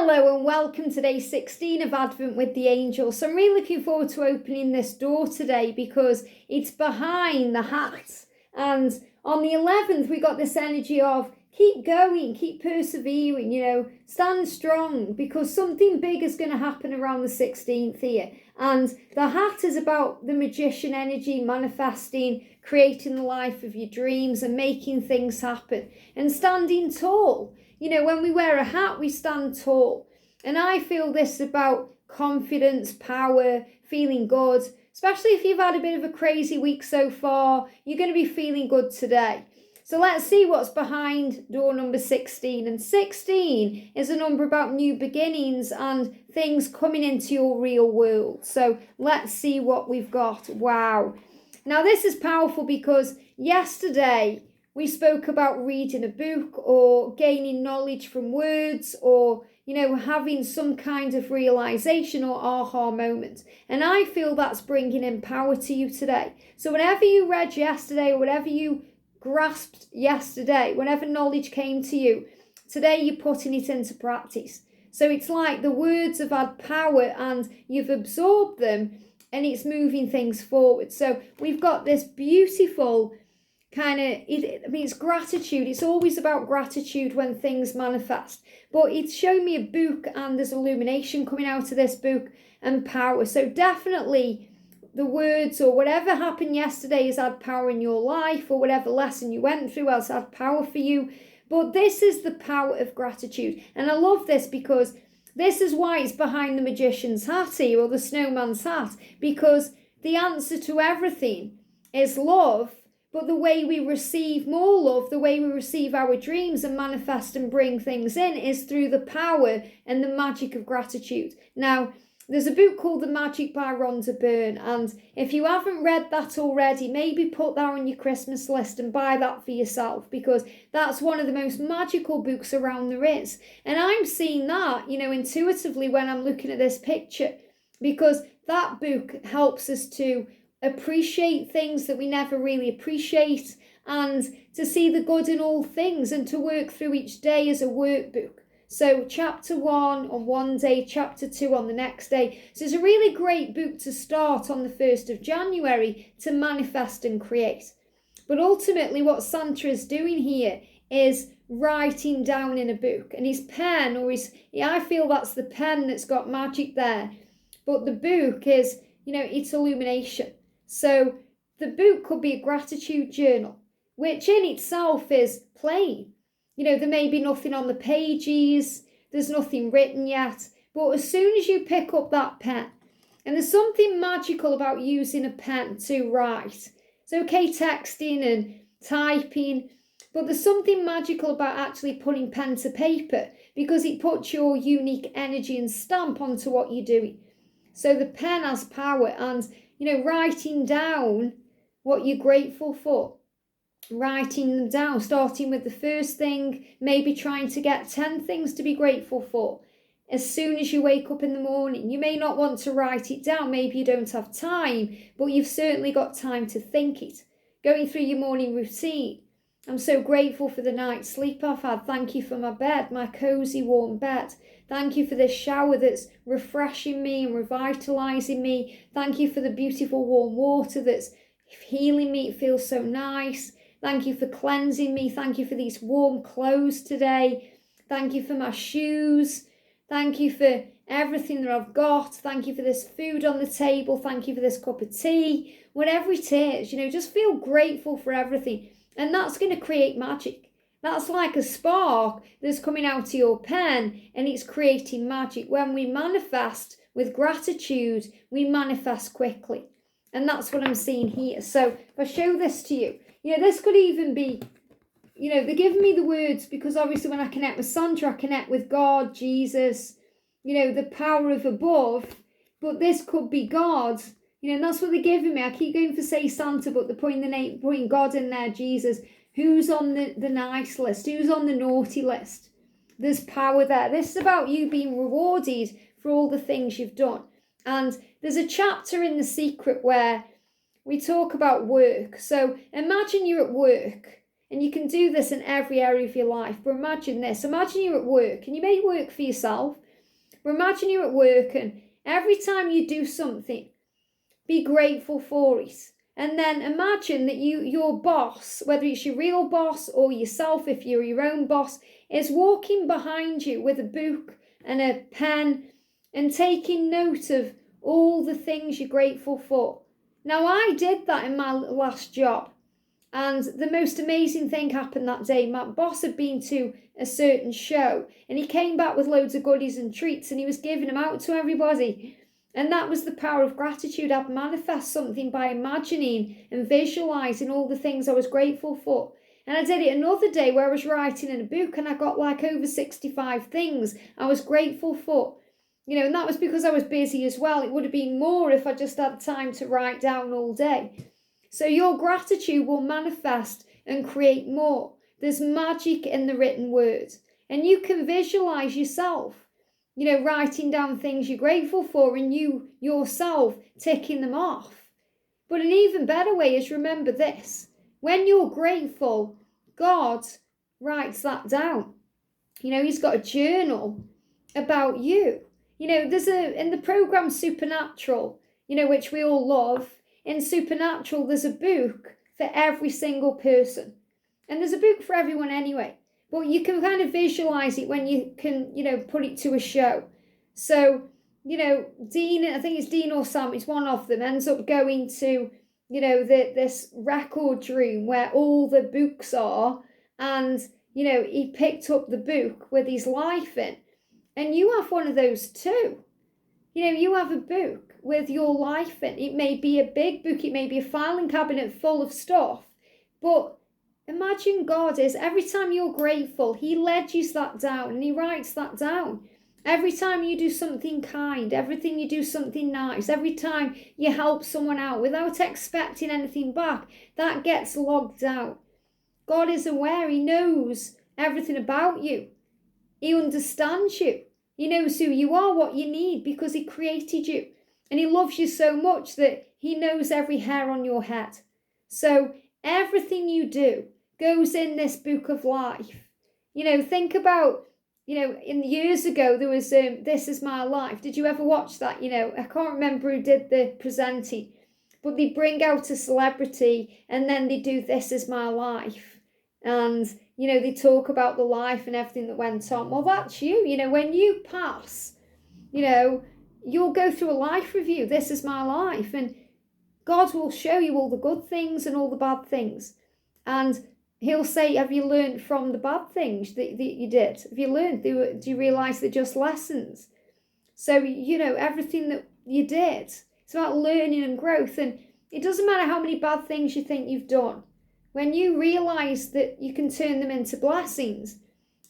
Hello and welcome to day 16 of Advent with the Angels. So I'm really looking forward to opening this door today because it's behind the hat. And on the 11th, we got this energy of keep going, keep persevering, stand strong because something big is going to happen around the 16th here. And the hat is about the magician energy, manifesting, creating the life of your dreams and making things happen and standing tall. When we wear a hat, we stand tall. And I feel this about confidence, power, feeling good. Especially if you've had a bit of a crazy week so far, you're going to be feeling good today. So let's see what's behind door number 16. And 16 is a number about new beginnings and things coming into your real world. So let's see what we've got. Wow. Now this is powerful because yesterday we spoke about reading a book or gaining knowledge from words or, having some kind of realization or aha moment. And I feel that's bringing in power to you today. So whatever you read yesterday or whatever you grasped yesterday, whenever knowledge came to you, today you're putting it into practice. So it's like the words have had power and you've absorbed them and it's moving things forward. So we've got this beautiful it's gratitude. It's always about gratitude when things manifest. But it's shown me a book and there's illumination coming out of this book and power. So definitely the words or whatever happened yesterday has had power in your life or whatever lesson you went through has had power for you. But this is the power of gratitude. And I love this because this is why it's behind the magician's hat here or the snowman's hat. Because the answer to everything is love. But the way we receive more love, the way we receive our dreams and manifest and bring things in is through the power and the magic of gratitude. Now, there's a book called The Magic by Rhonda Byrne. And if you haven't read that already, maybe put that on your Christmas list and buy that for yourself because that's one of the most magical books around there is. And I'm seeing that, intuitively when I'm looking at this picture because that book helps us to appreciate things that we never really appreciate and to see the good in all things and to work through each day as a workbook. So chapter 1 on one day, chapter 2 on the next day. So it's a really great book to start on the 1st of January to manifest and create. But ultimately what Santa is doing here is writing down in a book and his pen I feel that's the pen that's got magic there. But the book is, it's illumination. So the book could be a gratitude journal, which in itself is plain. There may be nothing on the pages, there's nothing written yet, but as soon as you pick up that pen, and there's something magical about using a pen to write. It's okay texting and typing, but there's something magical about actually putting pen to paper because it puts your unique energy and stamp onto what you're doing. So the pen has power and writing down what you're grateful for, writing them down, starting with the first thing, maybe trying to get 10 things to be grateful for. As soon as you wake up in the morning, you may not want to write it down, maybe you don't have time, but you've certainly got time to think it. Going through your morning routine. I'm so grateful for the night's sleep I've had. Thank you for my bed, my cozy warm bed. Thank you for this shower that's refreshing me and revitalizing me. Thank you for the beautiful warm water that's healing me. It feels so nice. Thank you for cleansing me. Thank you for these warm clothes today. Thank you for my shoes. Thank you for everything that I've got. Thank you for this food on the table. Thank you for this cup of tea. Whatever it is, just feel grateful for everything. And that's going to create magic. That's like a spark that's coming out of your pen and it's creating magic. When we manifest with gratitude, we manifest quickly. And that's what I'm seeing here. So if I show this to you, this could even be, they're giving me the words because obviously when I connect with Santa, I connect with God, Jesus, the power of above. But this could be God. And that's what they're giving me. I keep going for say Santa, but they're putting God in there, Jesus. Who's on the nice list? Who's on the naughty list? There's power there. This is about you being rewarded for all the things you've done. And there's a chapter in The Secret where we talk about work. So imagine you're at work, and you can do this in every area of your life. But imagine this. Imagine you're at work, and you may work for yourself, But imagine you're at work and every time you do something, be grateful for it. And then imagine that your boss, whether it's your real boss or yourself, if you're your own boss, is walking behind you with a book and a pen and taking note of all the things you're grateful for. Now, I did that in my last job. And the most amazing thing happened that day. My boss had been to a certain show and he came back with loads of goodies and treats and he was giving them out to everybody. And that was the power of gratitude. I'd manifest something by imagining and visualising all the things I was grateful for. And I did it another day where I was writing in a book and I got like over 65 things I was grateful for. And that was because I was busy as well. It would have been more if I just had time to write down all day. So your gratitude will manifest and create more. There's magic in the written word. And you can visualise yourself, writing down things you're grateful for and you yourself ticking them off. But an even better way is remember this. When you're grateful, God writes that down. He's got a journal about you. There's in the program Supernatural, which we all love. In Supernatural, there's a book for every single person. And there's a book for everyone anyway. But you can kind of visualize it when you can, put it to a show. So, Dean, I think it's Dean or Sam, it's one of them, ends up going to, this record room where all the books are. And, he picked up the book with his life in. And you have one of those too. You have a book with your life in. It may be a big book, it may be a filing cabinet full of stuff. But imagine God is, every time you're grateful, he ledgers that down and he writes that down. Every time you do something kind, everything you do something nice, every time you help someone out without expecting anything back, that gets logged down. God is aware, he knows everything about you. He understands you. He knows who you are, what you need, because he created you. And he loves you so much that he knows every hair on your head. So everything you do goes in this book of life. Think about, in years ago, there was This Is My Life. Did you ever watch that? I can't remember who did the presenting, but they bring out a celebrity and then they do This Is My Life. And, they talk about the life and everything that went on. Well, that's you. When you pass, you'll go through a life review. This is my life. And God will show you all the good things and all the bad things. And he'll say, have you learned from the bad things that you did? Have you learned? Do you realise they're just lessons? So, everything that you did, it's about learning and growth. And it doesn't matter how many bad things you think you've done. When you realise that you can turn them into blessings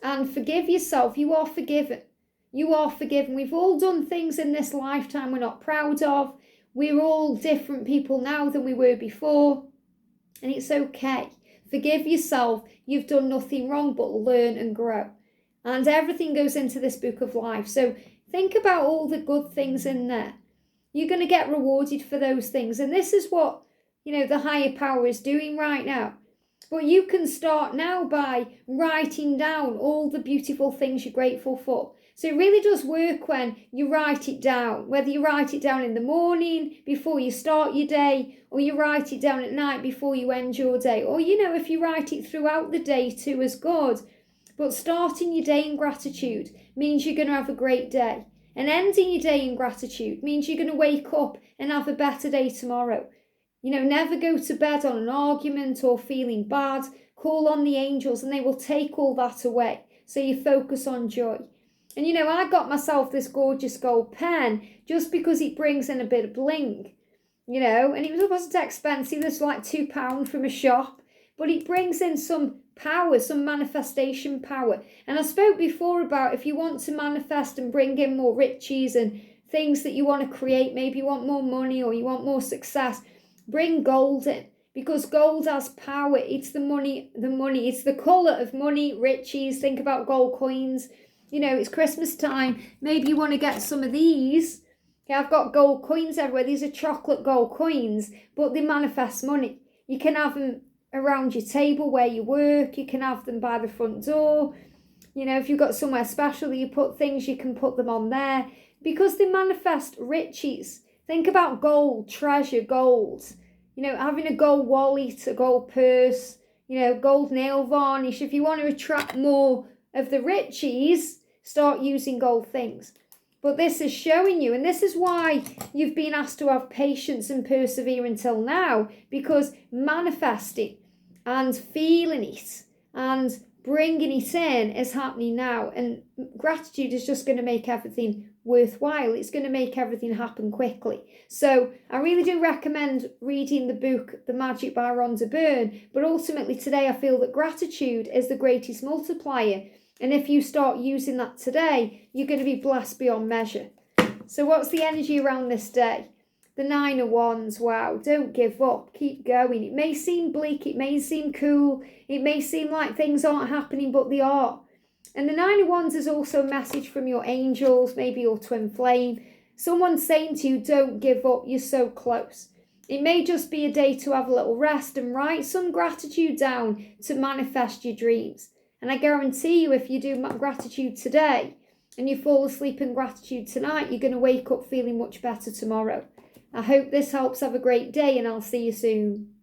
and forgive yourself, you are forgiven. You are forgiven. We've all done things in this lifetime we're not proud of. We're all different people now than we were before. And it's okay. Forgive yourself. You've done nothing wrong but learn and grow. And everything goes into this book of life. So think about all the good things in there. You're going to get rewarded for those things. And this is what, the higher power is doing right now. But you can start now by writing down all the beautiful things you're grateful for. So it really does work when you write it down, whether you write it down in the morning before you start your day, or you write it down at night before you end your day, or, if you write it throughout the day too is good. But starting your day in gratitude means you're going to have a great day. And ending your day in gratitude means you're going to wake up and have a better day tomorrow. Never go to bed on an argument or feeling bad. Call on the angels and they will take all that away. So you focus on joy. And I got myself this gorgeous gold pen just because it brings in a bit of bling. And it wasn't expensive. It's like £2 from a shop. But it brings in some power, some manifestation power. And I spoke before about if you want to manifest and bring in more riches and things that you want to create, maybe you want more money or you want more success, bring gold in, because gold has power. It's the money, it's the colour of money, riches. Think about gold coins. It's Christmas time. Maybe you want to get some of these. Okay, I've got gold coins everywhere. These are chocolate gold coins, but they manifest money. You can have them around your table where you work. You can have them by the front door. You know, if you've got somewhere special that you put things, you can put them on there because they manifest riches. Think about gold, treasure, gold. You know, having a gold wallet, a gold purse, you know, gold nail varnish. If you want to attract more of the riches, start using gold things. But this is showing you, and this is why you've been asked to have patience and persevere until now, because manifesting and feeling it and bringing it in is happening now. And gratitude is just going to make everything worthwhile. It's going to make everything happen quickly. So I really do recommend reading the book The Magic by Rhonda Byrne. But ultimately today I feel that gratitude is the greatest multiplier. And if you start using that today, you're going to be blessed beyond measure. So what's the energy around this day? The 9 of Wands. Wow, don't give up. Keep going. It may seem bleak. It may seem cool. It may seem like things aren't happening, but they are. And the 9 of Wands is also a message from your angels, maybe your twin flame. Someone's saying to you, don't give up. You're so close. It may just be a day to have a little rest and write some gratitude down to manifest your dreams. And I guarantee you, if you do gratitude today and you fall asleep in gratitude tonight, you're going to wake up feeling much better tomorrow. I hope this helps. Have a great day and I'll see you soon.